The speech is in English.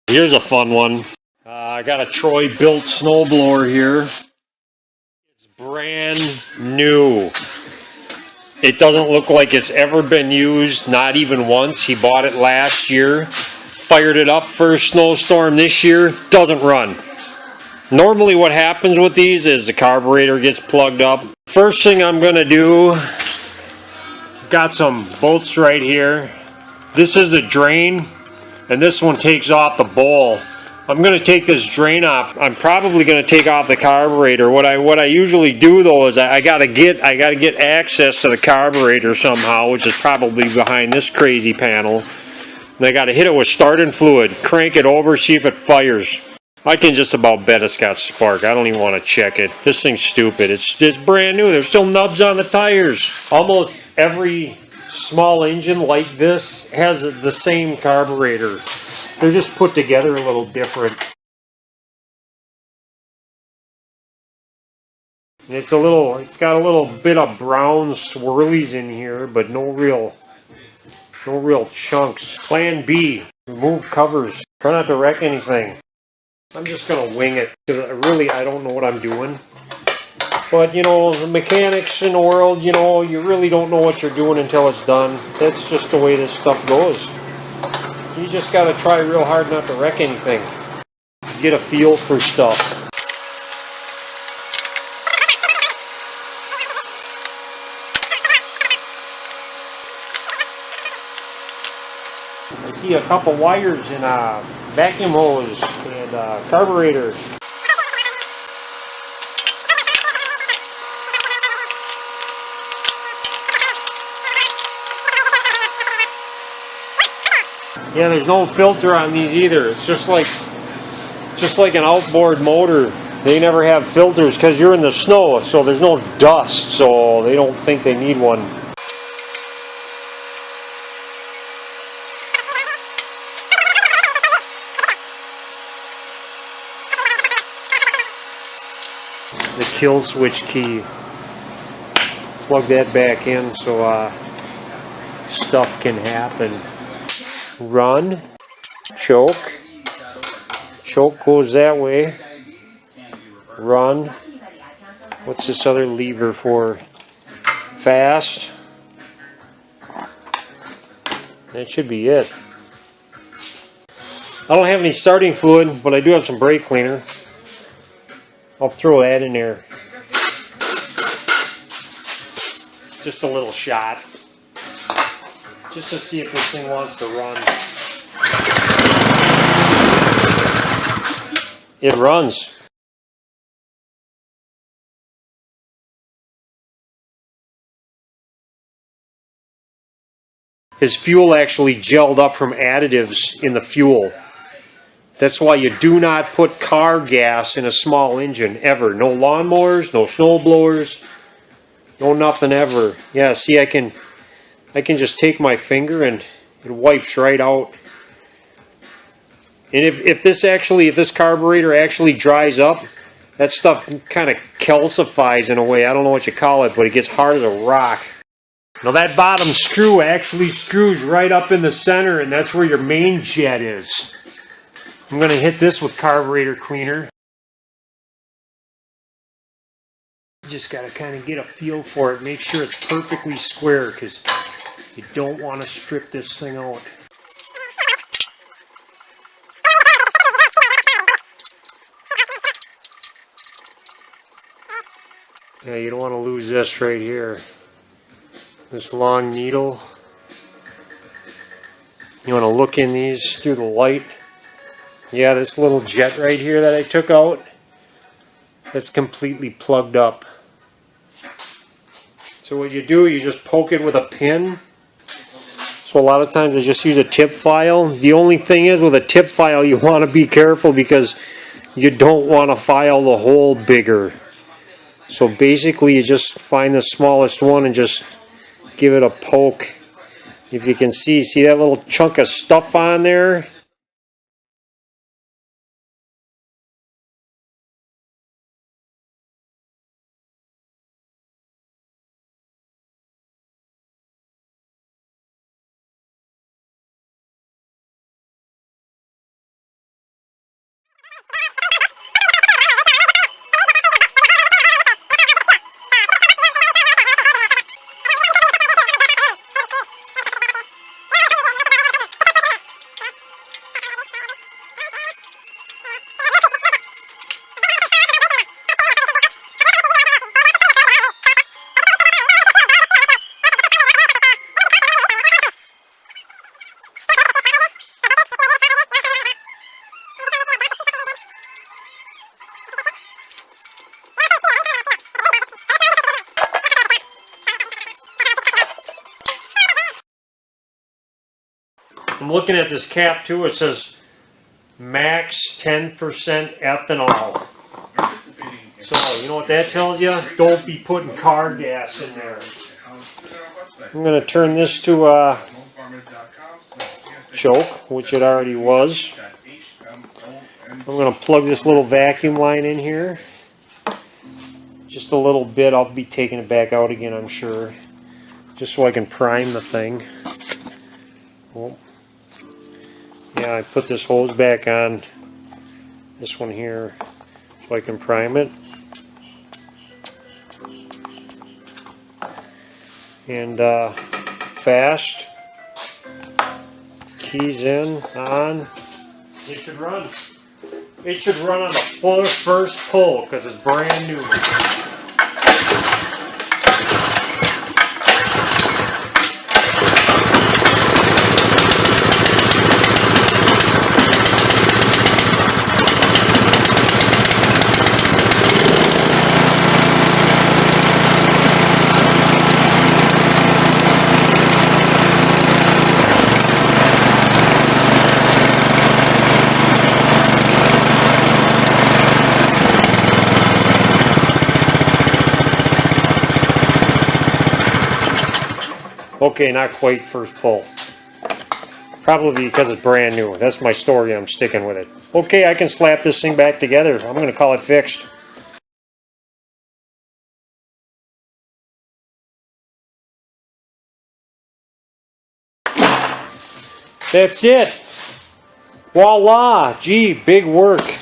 Here's a fun one. I got a Troy built snowblower here. It's brand new. It doesn't look like it's ever been used, not even once. He bought it last year, fired it up for a snowstorm this year, doesn't run. Normally what happens with these is the carburetor gets plugged up. First thing I'm going to do, got some bolts right here. This is a drain, and this one takes off the bowl. I'm going to take this drain off. I'm probably going to take off the carburetor. What I usually do though is I got to get access to the carburetor somehow, which is probably behind this crazy panel. And I got to hit it with starting fluid, crank it over, see if it fires. I can just about bet it's got spark. I don't even want to check it. This thing's stupid. It's brand new. There's still nubs on the tires. Almost every small engine like this has the same carburetor. They're just put together a little different. And it's got a little bit of brown swirlies in here, but no real chunks. Plan B, remove covers. Try not to wreck anything. I'm just gonna wing it, because I don't know what I'm doing. But you know, the mechanics in the world, you know, you really don't know what you're doing until it's done. That's just the way this stuff goes. You just gotta try real hard not to wreck anything. Get a feel for stuff. I see a couple wires in a vacuum hose and a carburetor. Yeah, there's no filter on these either. It's just like an outboard motor. They never have filters because you're in the snow, so there's no dust, so they don't think they need one. The kill switch key. Plug that back in so stuff can happen. Run, choke goes that way, run, what's this other lever for, fast, that should be it. I don't have any starting fluid, but I do have some brake cleaner. I'll throw that in there, just a little shot. Just to see if this thing wants to run. It runs. His fuel actually gelled up from additives in the fuel. That's why you do not put car gas in a small engine, ever. No lawnmowers, no snow blowers, no nothing ever. Yeah, see, I can just take my finger and it wipes right out. And if this carburetor actually dries up, that stuff kind of calcifies in a way. I don't know what you call it, but it gets hard as a rock. Now that bottom screw actually screws right up in the center, and that's where your main jet is. I'm going to hit this with carburetor cleaner. Just got to kind of get a feel for it. Make sure it's perfectly square, because you don't want to strip this thing out. Yeah, you don't want to lose this right here. This long needle. You want to look in these through the light. Yeah, this little jet right here that I took out, that's completely plugged up. So what you do, you just poke it with a pin. So a lot of times I just use a tip file. The only thing is with a tip file you want to be careful because you don't want to file the hole bigger. So basically you just find the smallest one and just give it a poke. If you can see that little chunk of stuff on there? I'm looking at this cap too. It says max 10% ethanol. So, you know what that tells you? Don't be putting car gas in there. I'm going to turn this to choke, which it already was. I'm going to plug this little vacuum line in here. Just a little bit. I'll be taking it back out again, I'm sure. Just so I can prime the thing. Oh. Yeah, I put this hose back on this one here so I can prime it. And fast. Keys in, on. It should run. It should run on the first pull because it's brand new. Okay, not quite first pull. Probably because it's brand new. That's my story. I'm sticking with it. Okay, I can slap this thing back together. I'm going to call it fixed. That's it. Voila. Gee, big work.